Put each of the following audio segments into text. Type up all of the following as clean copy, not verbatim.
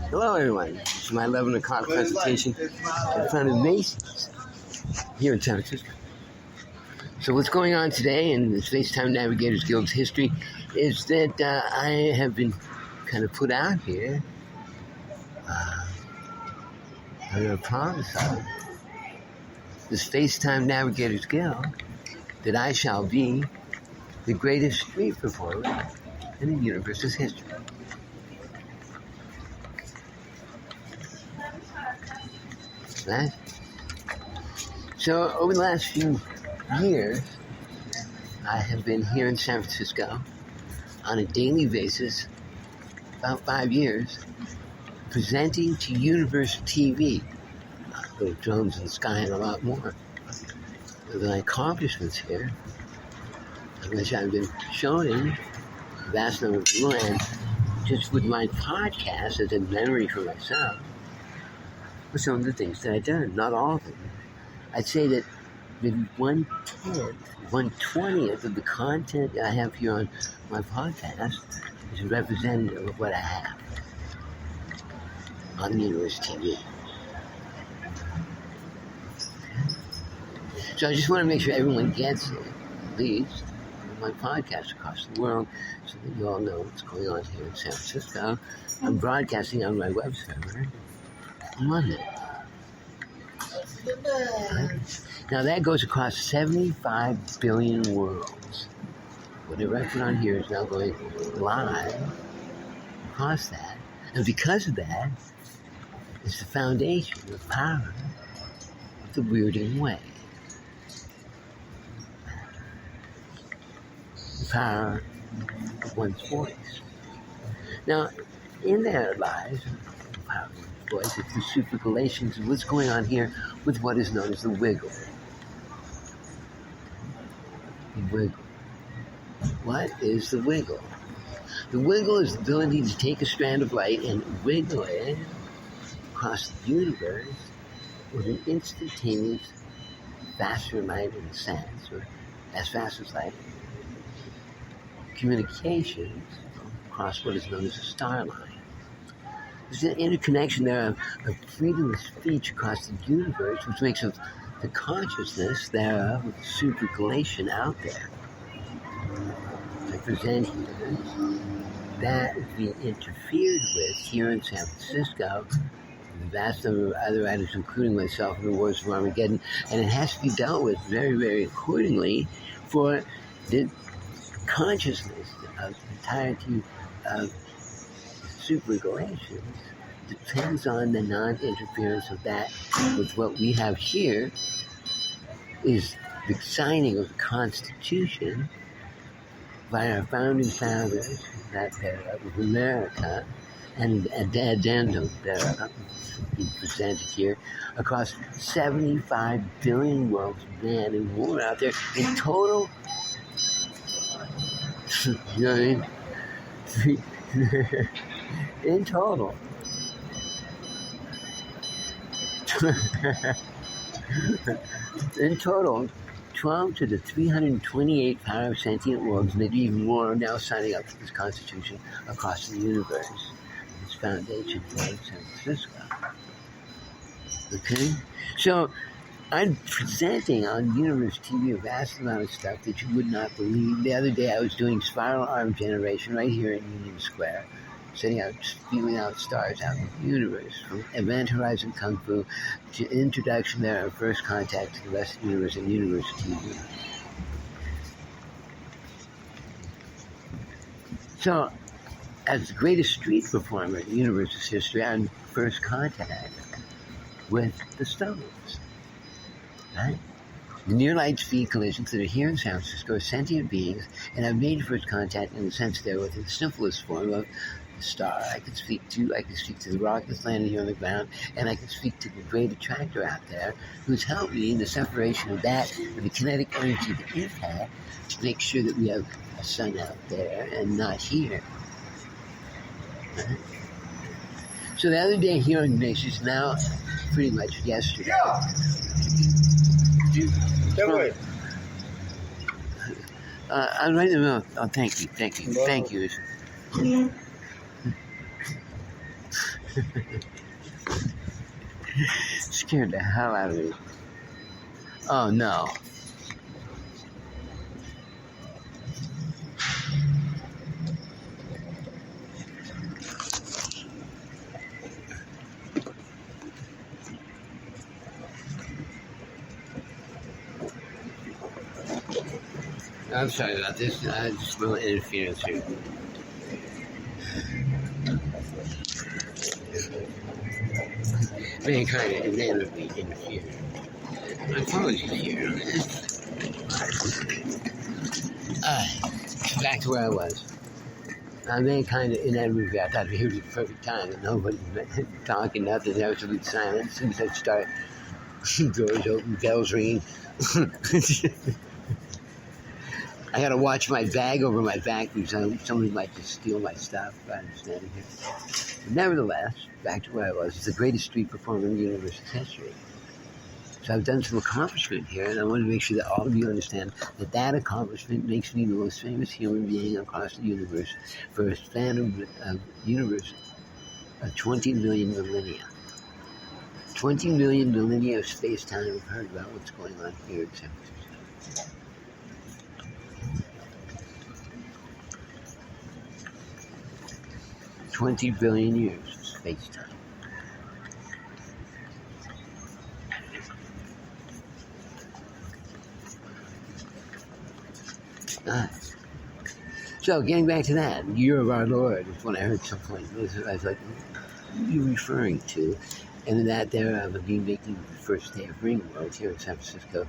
Hello everyone, it's my 11 o'clock presentation in front of Macy's here in San Francisco. So what's going on today in the Space-Time Navigators Guild's history is that I have been kind of put out here under a promise of the Space-Time Navigators Guild that I shall be the greatest street performer in the universe's history. Right? So over the last few years, I have been here in San Francisco on a daily basis, about 5 years, presenting to Universal TV, little drones in the sky and a lot more. The accomplishments here, which I've been showing a vast number of people, and just with my podcast as a memory for myself, were some of the things that I've done, not all of them. I'd say that maybe 1/10, 1/20th of the content that I have here on my podcast is representative of what I have on the Universe TV. So I just want to make sure everyone gets it, at least, my podcast across the world, so that you all know what's going on here in San Francisco. I'm broadcasting on my web server in London. Now that goes across 75 billion worlds. Whatever I put on here is now going live across that. And because of that, it's the foundation, the power of the weirding way. The power of one's voice. Now, in there lies the power of one's voice. It's the supercolations of what's going on here with what is known as the wiggle. The wiggle. What is the wiggle? The wiggle is the ability to take a strand of light and wiggle it across the universe with an instantaneous, faster light in a sense, or as fast as light, communications across what is known as a star line. There's an interconnection there of freedom of speech across the universe, which makes of the consciousness thereof of the supercolation out there. I present here that is being interfered with here in San Francisco, the vast number of other writers, including myself, in the Wars of Armageddon, and it has to be dealt with very, very accordingly for the consciousness of the entirety of supergalations depends on the non-interference of that with what we have here is the signing of the Constitution by our founding fathers, that thereof of America, and an addendum thereof being presented here across 75 billion worlds, man and more out there in total. You know what I mean? In total. In total, 12 to the 328 power of sentient worlds, maybe even more, are now signing up to this Constitution across the universe. Its foundation for San Francisco. Okay? So, I'm presenting on Universe TV a vast amount of stuff that you would not believe. The other day I was doing spiral arm generation right here in Union Square, spewing out stars out in the universe, from Event Horizon Kung Fu to introduction there of First Contact to the rest of the universe and Universe TV. So, as the greatest street performer in the universe's history, I'm First Contact with the stones. Right? The near-light speed collisions that are here in San Francisco are sentient beings, and I've made first contact in the sense there with the simplest form of the star I can speak to the rock that's landing here on the ground, and I can speak to the great attractor out there who's helped me in the separation of that and the kinetic energy of the impact to make sure that we have a sun out there and not here. Right? So the other day here on Nations, now pretty much yesterday. I'm right in the middle. Oh, thank you. Scared the hell out of me. Oh no. I'm sorry about this. Just a little interference here. Mankind inevitably interfered. My apologies here. Back to where I was. Mankind inevitably, I thought it was the perfect time, and nobody's talking, nothing, absolute silence. As soon as I start, doors open, bells ringing. I gotta watch my bag over my back because somebody might just steal my stuff if I'm standing here. But nevertheless, back to where I was, it's the greatest street performer in the universe's history. So I've done some accomplishment here, and I want to make sure that all of you understand that that accomplishment makes me the most famous human being across the universe for a span of universe of 20 million millennia. 20 million millennia of space-time have heard about what's going on here in San Francisco. 20 billion years of space-time. So, getting back to that, Year of Our Lord is when I heard some point. I was like, what are you referring to? And that there, I've been making the first day of Ringworld here in San Francisco,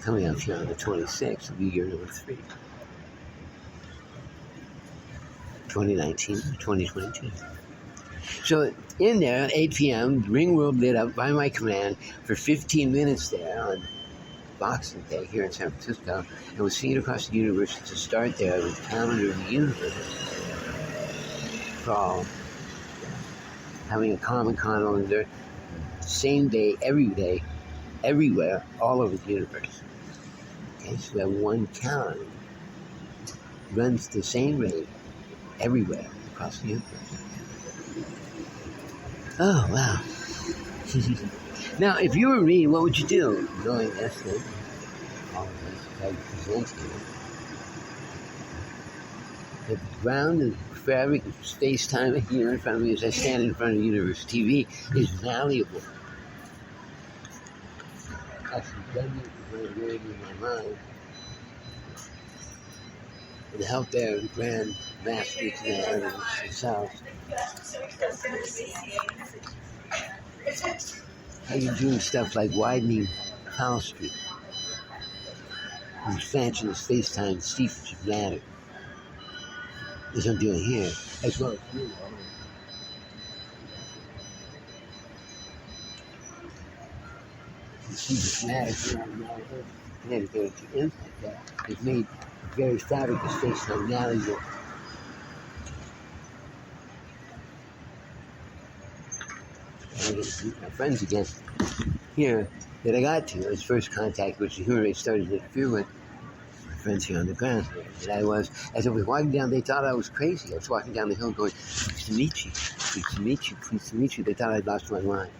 coming up here on the 26th, will be year number 3. 2019, 2022. So in there, at 8 p.m., Ringworld lit up by my command for 15 minutes there on Boxing Day here in San Francisco, and was seen across the universe to start there with the calendar of the universe for all having a common calendar, same day, every day, everywhere, all over the universe. Okay, so that one calendar runs the same rate everywhere across the universe. Oh, wow. Now, if you were me, what would you do? Knowing this, then, all of this I present here. The ground and fabric of space-time here in front of me as I stand in front of Universe TV is malleable. Actually, done it in my mind. And the help there of the Grand Master Command himself. How you doing stuff like widening Powell Street, and expansion of space-time, seepage of matter, as I'm doing here, as well as you. The seepage of matter here on the Navigators Guild has made the very fabric of space-time malleable. I get to meet my friends again here that I got to. His first contact, which the human race started to interfere with, my friends here on the ground. And I was, as I was walking down, they thought I was crazy. I was walking down the hill going, pleased to meet you, pleased to meet you, pleased to meet you. They thought I'd lost my mind.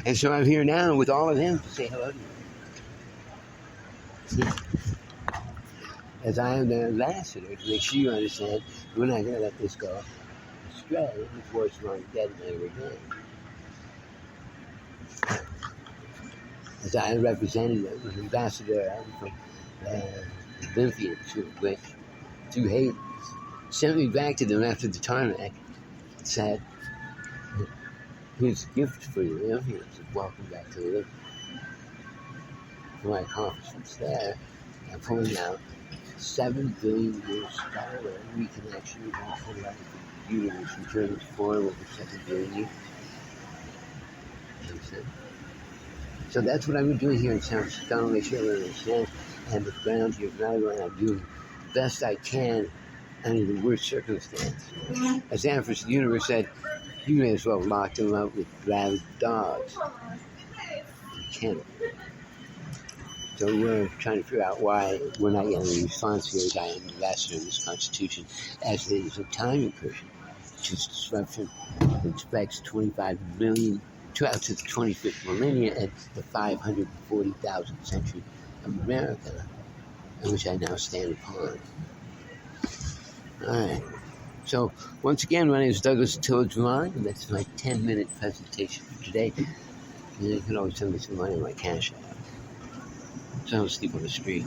And so I'm here now with all of them to say hello to you. As I am the ambassador to make sure you understand we're not going to let this go astray before it's long dead and never again. As I am representative, an ambassador from Olympians who hate, sent me back to them after the tarmac, said, here's a gift for you, Olympians, and welcome back to Olympia. For my accomplishments there, I'm pulling out 7 billion years spiral reconnection with all the life of the universe returning to form over 7 billion years. So that's what I've been doing here in San Francisco. I want to make sure everyone understands. And the ground here, I'm doing the best I can under the worst circumstance. As Amphis, the universe said, you may as well lock them up with rabid dogs. You can't. So we're trying to figure out why we're not getting a response here as I am ambassador in this Constitution, as it is a time incursion, which is disruption that expects 25 million out to the 25th millennia at the 540,000th century of America, which I now stand upon. All right. So, once again, my name is Douglas Tillage, and that's my 10-minute presentation for today. And you can always send me some money on my cash app, so I don't sleep on the street.